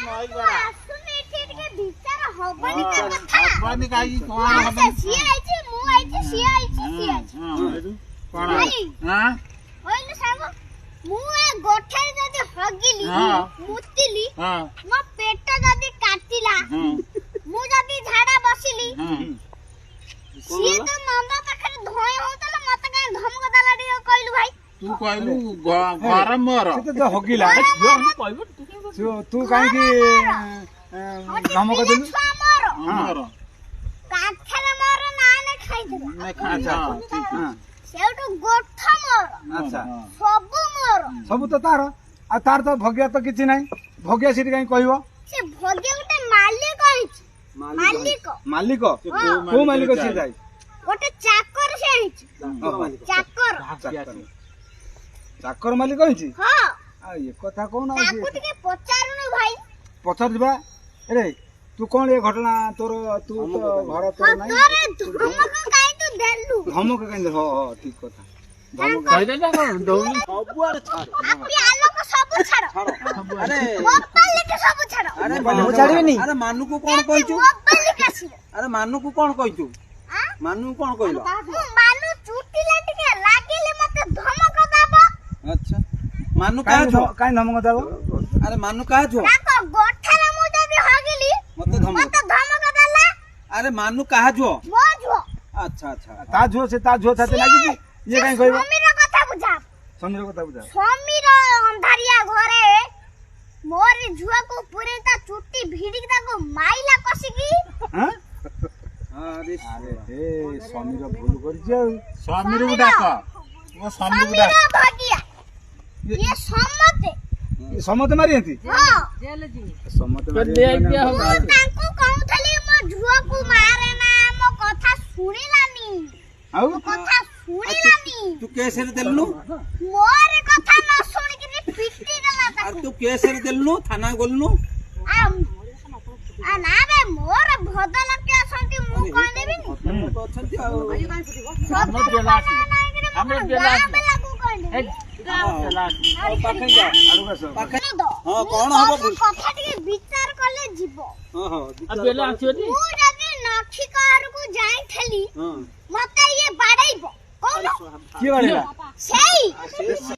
नई गरा सुने ठीक के विचार होबनी का कथा होबनी काई कोन होबनी सी आइछि मु आइछि सी आइछि कोन हां ओइले सांग मु ए गोठे जदी हगिली मुतिली मो पेट जदी काटिला मु जदी झाडा बसिली सी तो नंदा पाखरे धोय होतला मते काई धमक दला दियो कहलु भाई तू कहलु घर मोर से तो हगिला तू काई की धमक देलु मोर काठरे मोर नाने खाइ देबो नै खाजा ठीक हां सेउटु गोठा मोर अच्छा सब मोर सब तो तार आ तार तो भगिया तो किछि नै भगिया सिटी काई कहबो से भगे उते मालिक आइछ मालिक मालिक को मालिक से जाई गोटे चाकर से आइछ चाकर चाकर मालिक आइछ हां आ ये कथा कोन आइछ ताकू टिके पचारुनु भाई पचार दिबा रे तू कोन ये घटना तोर तू तो घर तोर नै तोरे धमक काई तो देलु धमक काई दे हो ठीक कथा धमक कहि दे ना दौली सब आरे छाड़ आपी आलोक सब छाड़ अरे मोबाइल के सब छाड़ अरे मैं छाड़ीबेनी अरे मानू को कोन कहचू मोबाइल के आसी अरे मानू को कोन कहचू मानू कोन कहलो मानू चुटी ला टिके लागिले मते धमक दाबो अच्छा मानू का छो काई धमक दाबो अरे मानू का छो ताको गोठरा मु जदी हगिली मते धमक दला अरे मानू का छो मो जो अच्छा अच्छा ता झो से ता झो छाते लागी छी ये काई कहबो समीर कथा बुझा समीर कथा बुझा समीर अंधारिया घरे मोर झुआ को पूरे ता चुट्टी भिड़ी ताको माइला कसिकी हां अरे अरे हे समीर भूल करि जाऊ समीर को डाक वो समीर को डाक भागिया ये सम्मते ये समते मारी हंती हां समते मारी ताको कहउथली मो झुआ को मारे ना मो कथा सुनिलानी आउ कथा सुनिलानी तू कैसे देलनु मोर कथा न सुनि कि पिट्टी देला अरे ताको तू कैसे देलनु थाना गोलनु आ ना बे मोर भदल के असंती मु कोन देबी तो अछंती आ हमर बेला हमर बेला लागू कोन देबी पाखन जा आडू का सब पाखन दो हां कोन हबो कथा टिके विचार करले जीवो हां हां बेला आछोटी मु जदी नखी कार को जाई थली हां मते ये बाड़ाइबो कोन की बाड़ेला सेई